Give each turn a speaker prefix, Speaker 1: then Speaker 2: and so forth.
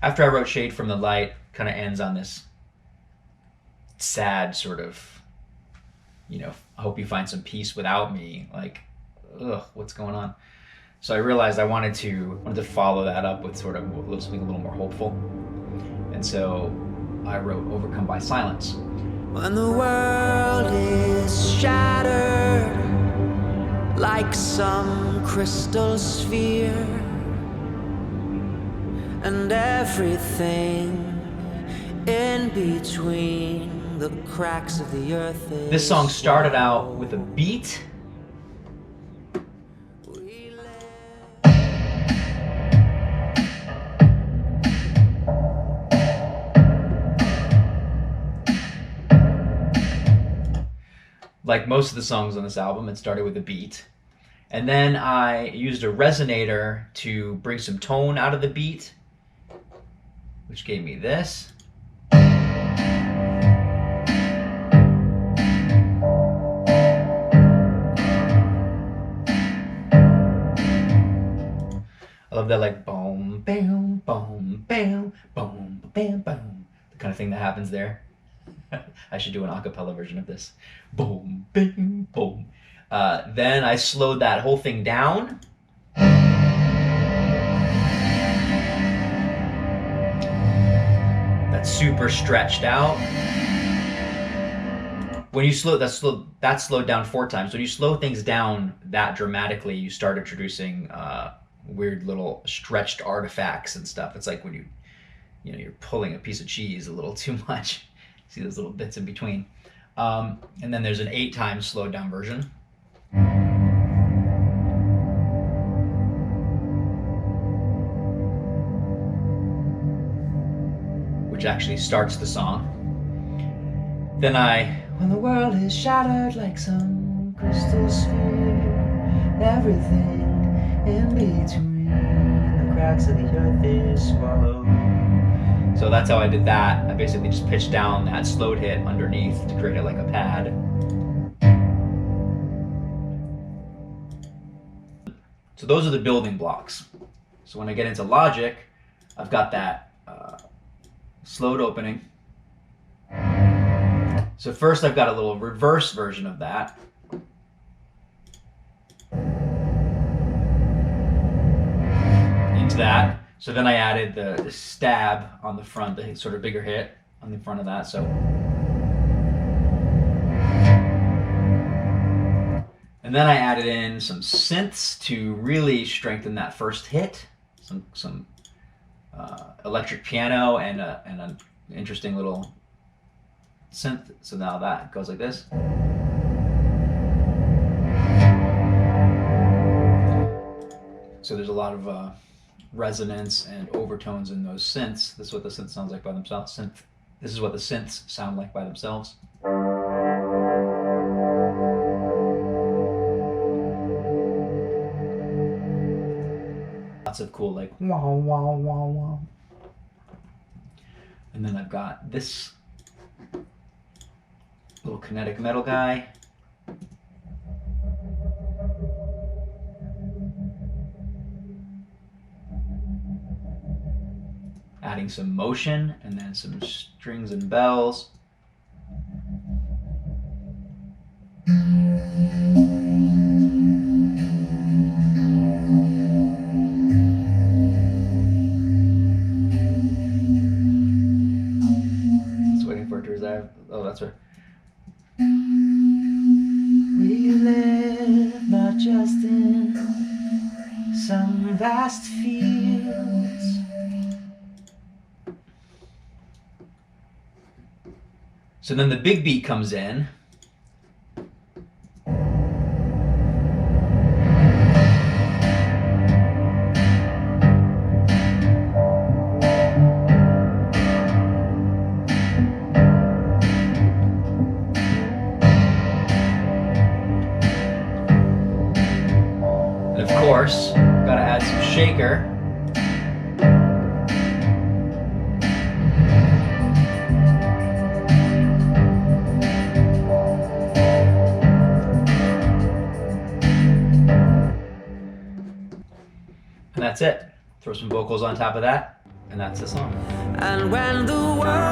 Speaker 1: after I wrote Shade from the Light, kind of ends on this sad sort of, I hope you find some peace without me. Like, ugh, what's going on? So I realized I wanted to follow that up with sort of something a little more hopeful. And so I wrote Overcome by Silence.
Speaker 2: When the world is shattered like some crystal sphere, and everything in between the cracks of the earth is
Speaker 1: This song started out with a beat. Like most of the songs on this album, it started with a beat. And then I used a resonator to bring some tone out of the beat, which gave me this. I love that, like, boom, bam, boom, bam, boom, bam, boom. The kind of thing that happens there. I should do an a cappella version of this. Boom, bing, boom. Then I slowed that whole thing down. That's super stretched out. When you that slowed down 4 times. When you slow things down that dramatically, you start introducing weird little stretched artifacts and stuff. It's like when you're pulling a piece of cheese a little too much. See those little bits in between. And then there's an 8 times slowed down version. Which actually starts the song. Then when the world is shattered like some crystal sphere, everything in between the cracks of the earth is swallowed. So that's how I did that. I basically just pitched down that slowed hit underneath to create it like a pad. So those are the building blocks. So when I get into Logic, I've got that slowed opening. So first I've got a little reverse version of that. Into that. So then I added the stab on the front, the sort of bigger hit on the front of that. So, and then I added in some synths to really strengthen that first hit. Some electric piano and an interesting little synth. So now that goes like this. So there's a lot of resonance and overtones in those synths. This is what the synth sounds like by themselves. This is what the synths sound like by themselves. Lots of cool, like, wow, wow, wow, wow. And then I've got this little kinetic metal guy. Adding some motion and then some strings and bells. Just waiting for it to resolve. Oh, that's right. We live not just in some vast fields. So then the big beat comes in. And of course, gotta add some shaker. And that's it. Throw some vocals on top of that. And that's the song.
Speaker 2: And when the world